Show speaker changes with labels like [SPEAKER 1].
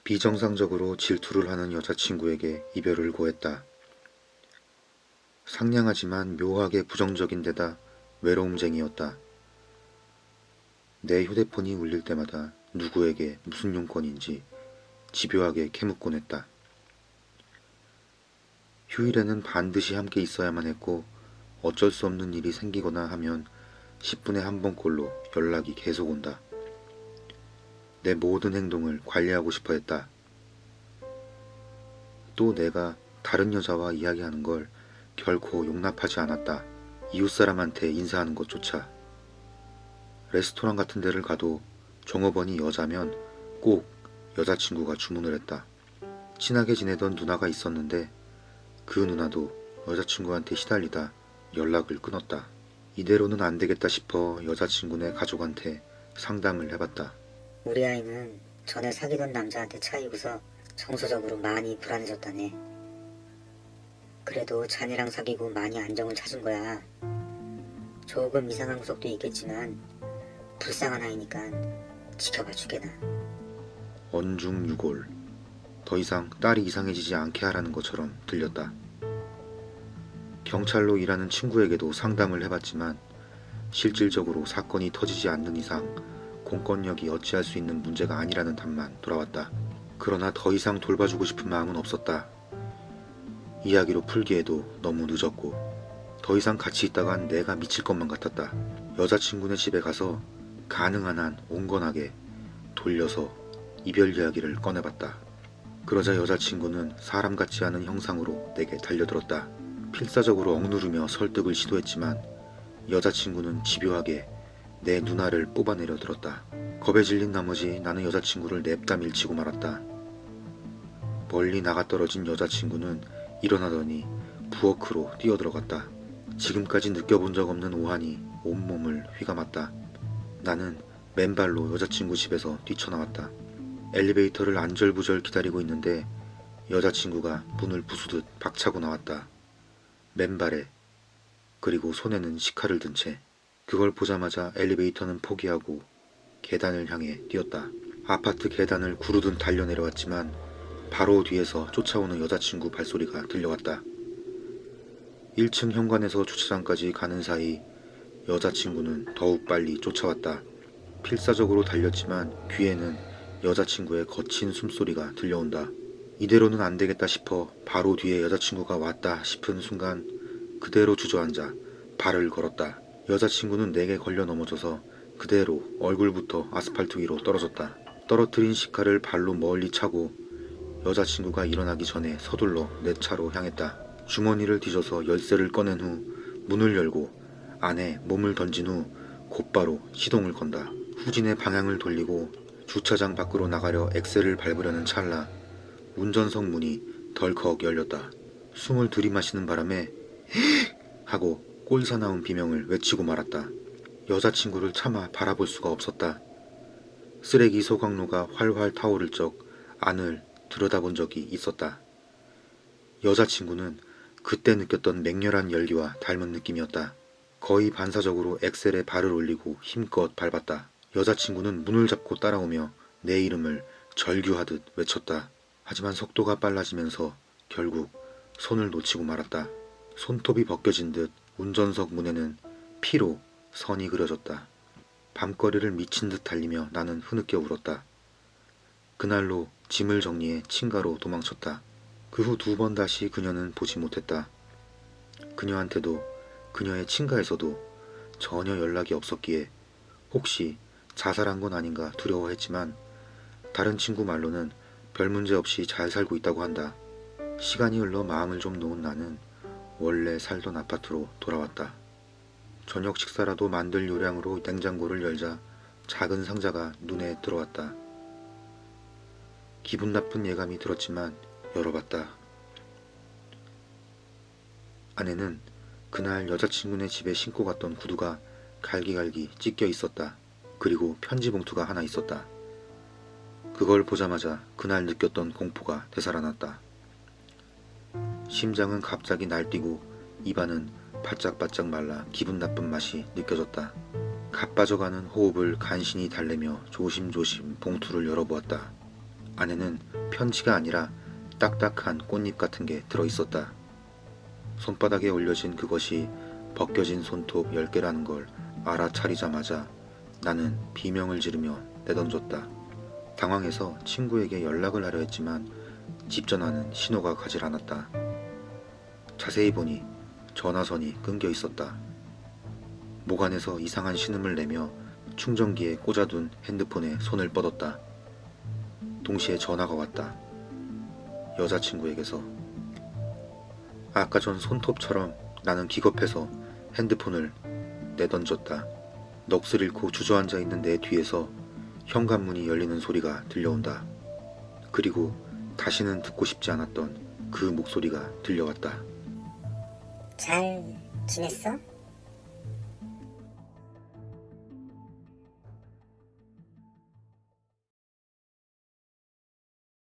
[SPEAKER 1] 비정상적으로 질투를 하는 여자친구에게 이별을 고했다. 상냥하지만 묘하게 부정적인 데다 외로움쟁이였다. 내 휴대폰이 울릴 때마다 누구에게 무슨 용건인지 집요하게 캐묻곤 했다. 휴일에는 반드시 함께 있어야만 했고 어쩔 수 없는 일이 생기거나 하면 10분에 한 번꼴로 연락이 계속 온다. 내 모든 행동을 관리하고 싶어 했다. 또 내가 다른 여자와 이야기하는 걸 결코 용납하지 않았다. 이웃 사람한테 인사하는 것조차. 레스토랑 같은 데를 가도 종업원이 여자면 꼭 여자친구가 주문을 했다. 친하게 지내던 누나가 있었는데 그 누나도 여자친구한테 시달리다 연락을 끊었다. 이대로는 안 되겠다 싶어 여자친구네 가족한테 상담을 해봤다.
[SPEAKER 2] 우리 아이는 전에 사귀던 남자한테 차이고서 정서적으로 많이 불안해졌다네. 그래도 자네랑 사귀고 많이 안정을 찾은 거야. 조금 이상한 구석도 있겠지만 불쌍한 아이니까 지켜봐 주게나.
[SPEAKER 1] 언중유골. 더 이상 딸이 이상해지지 않게 하라는 것처럼 들렸다. 경찰로 일하는 친구에게도 상담을 해봤지만 실질적으로 사건이 터지지 않는 이상 공권력이 어찌할 수 있는 문제가 아니라는 답만 돌아왔다. 그러나 더 이상 돌봐주고 싶은 마음은 없었다. 이야기로 풀기에도 너무 늦었고 더 이상 같이 있다간 내가 미칠 것만 같았다. 여자친구네 집에 가서 가능한 한 온건하게 돌려서 이별 이야기를 꺼내봤다. 그러자 여자친구는 사람 같지 않은 형상으로 내게 달려들었다. 필사적으로 억누르며 설득을 시도했지만 여자친구는 집요하게 내 누나를 뽑아내려 들었다. 겁에 질린 나머지 나는 여자친구를 냅다 밀치고 말았다. 멀리 나가 떨어진 여자친구는 일어나더니 부엌으로 뛰어들어갔다. 지금까지 느껴본 적 없는 오한이 온몸을 휘감았다. 나는 맨발로 여자친구 집에서 뛰쳐나왔다. 엘리베이터를 안절부절 기다리고 있는데 여자친구가 문을 부수듯 박차고 나왔다. 맨발에, 그리고 손에는 식칼을 든 채. 그걸 보자마자 엘리베이터는 포기하고 계단을 향해 뛰었다. 아파트 계단을 구르듯 달려내려왔지만 바로 뒤에서 쫓아오는 여자친구 발소리가 들려왔다. 1층 현관에서 주차장까지 가는 사이 여자친구는 더욱 빨리 쫓아왔다. 필사적으로 달렸지만 귀에는 여자친구의 거친 숨소리가 들려온다. 이대로는 안 되겠다 싶어 바로 뒤에 여자친구가 왔다 싶은 순간 그대로 주저앉아 발을 걸었다. 여자친구는 내게 걸려 넘어져서 그대로 얼굴부터 아스팔트 위로 떨어졌다. 떨어뜨린 식칼을 발로 멀리 차고 여자친구가 일어나기 전에 서둘러 내 차로 향했다. 주머니를 뒤져서 열쇠를 꺼낸 후 문을 열고 안에 몸을 던진 후 곧바로 시동을 건다. 후진의 방향을 돌리고 주차장 밖으로 나가려 엑셀을 밟으려는 찰나 운전석 문이 덜컥 열렸다. 숨을 들이마시는 바람에 하고 꼴사나운 비명을 외치고 말았다. 여자친구를 차마 바라볼 수가 없었다. 쓰레기 소각로가 활활 타오를 적 안을 들여다본 적이 있었다. 여자친구는 그때 느꼈던 맹렬한 열기와 닮은 느낌이었다. 거의 반사적으로 엑셀에 발을 올리고 힘껏 밟았다. 여자친구는 문을 잡고 따라오며 내 이름을 절규하듯 외쳤다. 하지만 속도가 빨라지면서 결국 손을 놓치고 말았다. 손톱이 벗겨진 듯 운전석 문에는 피로 선이 그려졌다. 밤거리를 미친 듯 달리며 나는 흐느껴 울었다. 그날로 짐을 정리해 친가로 도망쳤다. 그 후 2번 다시 그녀는 보지 못했다. 그녀한테도 그녀의 친가에서도 전혀 연락이 없었기에 혹시 자살한 건 아닌가 두려워했지만 다른 친구 말로는 별 문제 없이 잘 살고 있다고 한다. 시간이 흘러 마음을 좀 놓은 나는 원래 살던 아파트로 돌아왔다. 저녁 식사라도 만들 요량으로 냉장고를 열자 작은 상자가 눈에 들어왔다. 기분 나쁜 예감이 들었지만 열어봤다. 안에는 그날 여자친구네 집에 신고 갔던 구두가 갈기갈기 찢겨 있었다. 그리고 편지 봉투가 하나 있었다. 그걸 보자마자 그날 느꼈던 공포가 되살아났다. 심장은 갑자기 날뛰고 입안은 바짝바짝 말라 기분 나쁜 맛이 느껴졌다. 가빠져가는 호흡을 간신히 달래며 조심조심 봉투를 열어보았다. 안에는 편지가 아니라 딱딱한 꽃잎 같은 게 들어있었다. 손바닥에 올려진 그것이 벗겨진 손톱 10개라는 걸 알아차리자마자 나는 비명을 지르며 내던졌다. 당황해서 친구에게 연락을 하려 했지만 집 전화는 신호가 가질 않았다. 자세히 보니 전화선이 끊겨 있었다. 목 안에서 이상한 신음을 내며 충전기에 꽂아둔 핸드폰에 손을 뻗었다. 동시에 전화가 왔다. 여자친구에게서. 아까 전 손톱처럼 나는 기겁해서 핸드폰을 내던졌다. 넋을 잃고 주저앉아 있는 내 뒤에서 현관문이 열리는 소리가 들려온다. 그리고 다시는 듣고 싶지 않았던 그 목소리가 들려왔다.
[SPEAKER 2] 잘 지냈어?